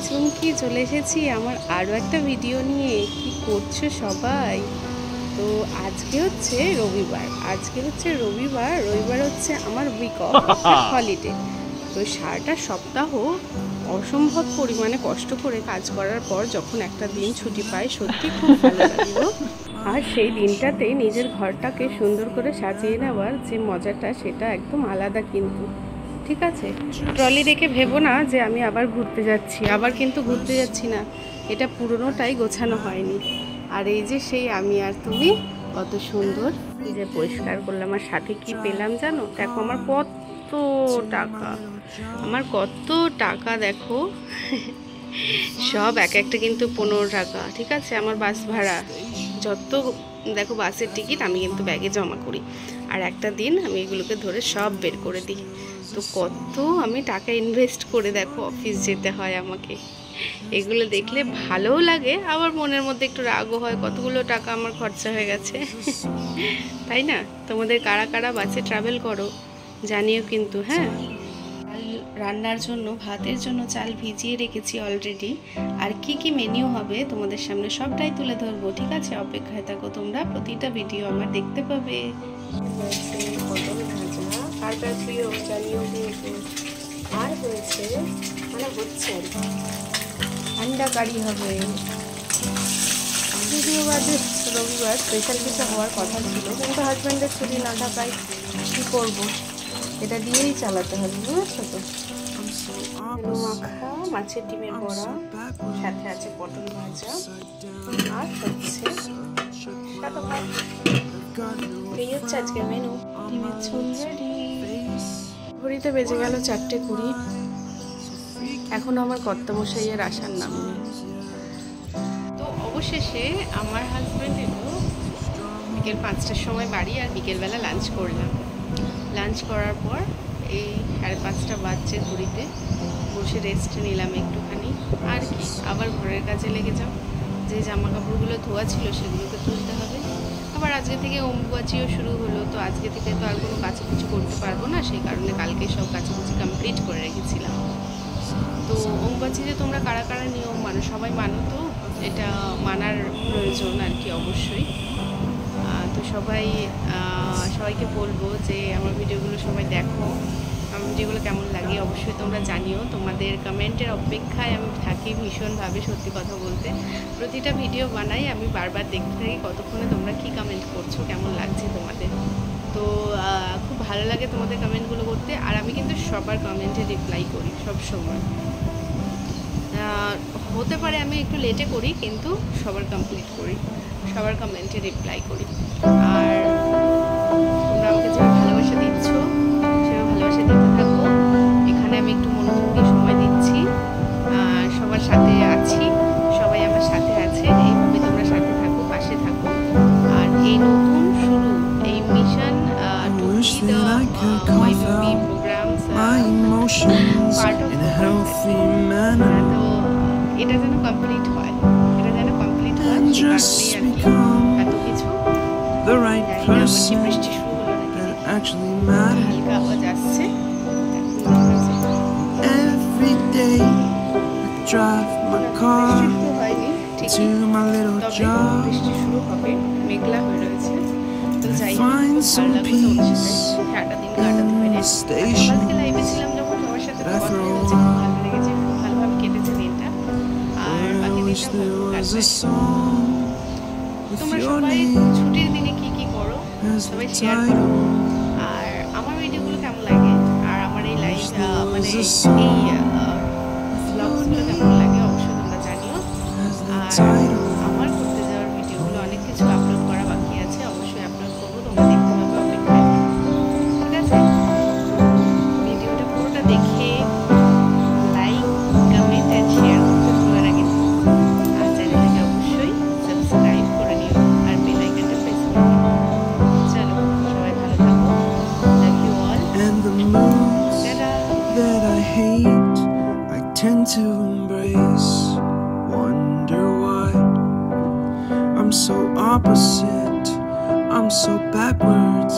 চুমকি চলে এসেছি আমার আরও একটা ভিডিও নিয়ে। কি করছো সবাই? তো আজকে হচ্ছে রবিবার, রবিবার হচ্ছে আমার উইক অফ, হলিডে। তো সারাটা সপ্তাহ অসম্ভব পরিমাণে কষ্ট করে কাজ করার পর যখন একটা দিন ছুটি পাই, সত্যি খুব ভালো লাগলো। আর সেই দিনটাতেই নিজের ঘরটাকে সুন্দর করে সাজিয়ে নেওয়ার যে মজাটা, সেটা একদম আলাদা। কিন্তু ঠিক আছে, ট্রলি দেখে ভেবো না যে আমি আবার ঘুরতে যাচ্ছি। আবার কিন্তু ঘুরতে যাচ্ছি না, এটা পুরনোটাই গোছানো হয়নি। আর এই যে সেই আমি আর তুমি, কত সুন্দর যে পরিষ্কার করলাম। আর সাথে কি পেলাম জানো? দেখো আমার কত টাকা দেখো। সব এক একটা কিন্তু 15 টাকা। ঠিক আছে, আমার বাস ভাড়া যত, দেখো বাসের টিকিট আমি কিন্তু ব্যাগে জমা করি, আর একটা দিন আমি এগুলোকে ধরে সব বের করে দিই। তো কত আমি টাকা ইনভেস্ট করে দেখো অফিস যেতে হয় আমাকে। এগুলো দেখলে ভালোও লাগে, আবার মনের মধ্যে একটু রাগও হয়, কতগুলো টাকা আমার খরচা হয়ে গেছে। তাই না? তোমাদের কারা কারা বাসে ট্রাভেল করো জানিও কিন্তু। হ্যাঁ, রান্নার জন্য, ভাতের জন্য চাল ভিজিয়ে রেখেছি অলরেডি। আর কি কি মেনু হবে তোমাদের সামনে সবটাই তুলে ধরবো। ঠিক আছে, অপেক্ষায় থাকো তোমরা, প্রতিটা ভিডিও আমার দেখতে পাবে। পটল ভাজা, কার কার প্রিয় জানিও কিন্তু। আর হয়েছে, হচ্ছে আন্ডা কারি হবে। যদিও বাদে রবিবার স্পেশাল কিছু হওয়ার কথা ছিল, কিন্তু হাজব্যান্ডের ছুটি না থাকায় কী করবো, এটা দিয়েই চালাতে হবে, বুঝেছো তো। মাখা, মাছের ডিমের বড়া, সাথে আছে পটল ভাজা, আর হচ্ছে সাদা ভাত। এই হচ্ছে আজকের মেনু। ডিমের ঝোল রেডি। ঘড়িতে বেজে গেল 4:20। এখনো আমার কর্তামশাইয়ের আসার নাম নেই। তো অবশেষে আমার হাজব্যান্ড এলো বিকেল 5টার সময় বাড়ি, আর বিকেলবেলা লাঞ্চ করলাম। লাঞ্চ করার পর এই 5:30 বাজছে ঘড়িতে, বসে রেস্ট নিলাম একটুখানি। আর কি, আবার ঘরের কাজে লেগে যাও। যে জামা কাপড়গুলো ধোয়া ছিল সেগুলোকে তুলতে হবে। আবার আজকে থেকে অম্বুবাচিও শুরু হলো, তো আজকে থেকে তো আর কোনো কাচাকুচি করতে পারবো না, সেই কারণে কালকে সব কাচাকুচি কমপ্লিট করে রেখেছিলাম। তো অম্বুবাচিতে তোমরা কারা কারা নিয়ম মানো? সবাই মানো তো? এটা মানার প্রয়োজন আর কি, অবশ্যই। তো সবাইকে বলবো যে আমার ভিডিওগুলো সবাই দেখো। আমার ভিডিওগুলো কেমন লাগে অবশ্যই তোমরা জানিও। তোমাদের কমেন্টের অপেক্ষায় আমি থাকি ভীষণভাবে, সত্যি কথা বলতে। প্রতিটা ভিডিও বানাই, আমি বারবার দেখতে থাকি কতক্ষণে তোমরা কি কমেন্ট করছো, কেমন লাগছে তোমাদের। তো খুব ভালো লাগে তোমাদের কমেন্টগুলো করতে। আর আমি কিন্তু সবার কমেন্টে রিপ্লাই করি সব সময়। হতে পারে আমি একটু লেটে করি, কিন্তু সবার কমপ্লিট করি, সবার কমেন্টে রিপ্লাই করি। আর তোমরা আমাকে যেভাবে ভালোবাসা দিচ্ছ সেভাবে ভালোবাসা দিতে থাকো। এখানে আমি একটু মনোযোগ দিয়ে সময় দিচ্ছি, সবার সাথে আছি, সবাই আমার সাথে আছে। এইভাবে তোমরা সাথে থাকো, পাশে থাকো। আর এই নতুন শুরু, এই mission to be the YBB programs part of, তো এটা যেন কমপ্লিট হয়, এত কিছু। বৃষ্টি শুরু হলো নাকি, হালকা আওয়াজ আসছে। হয়নি ঠিকই, তবে বৃষ্টি শুরু হবে, মেঘলা হয়ে রয়েছে। তো যাই হোক, ভালো লাগলো তোমাদের সাথে সারাটা দিন কাটাতে পেরে। সকাল থেকে লাইভে ছিলাম যখন, সবার সাথে কথা হয়েছে, খুব ভালো লেগেছে, খুব ভালোভাবে কেটেছে দিনটা। আর বাকি দিনটা ভালো কাটবে। তোমরা সবাই ছুটির দিনে কি কি করো সবাই শেয়ার করো। আর আমার ভিডিওগুলো কেমন লাগে, আর আমার এই লাইভ এই ব্লগসগুলো কেমন লাগে অবশ্যই তোমরা জানিও। আর আমার করতে যাওয়ার ভিডিওগুলো অনেক কিছু আপলোড করা বাকি আছে, অবশ্যই আপলোড করবো, তোমরা দেখতে পাবে, অপেক্ষায়। ঠিক আছে, ভিডিওটা পুরোটা দেখে লাইক, কমেন্ট অ্যান্ড শেয়ার করতে ভুলো না কিন্তু। আর চ্যানেলটাকে অবশ্যই সাবস্ক্রাইব করে নিও, আর বেল আইকনটা প্রেস করে নিও। চলো, সবাই ভালো থাকো। Love you all. That I hate, I tend to embrace. Wonder why I'm so opposite, I'm so backwards.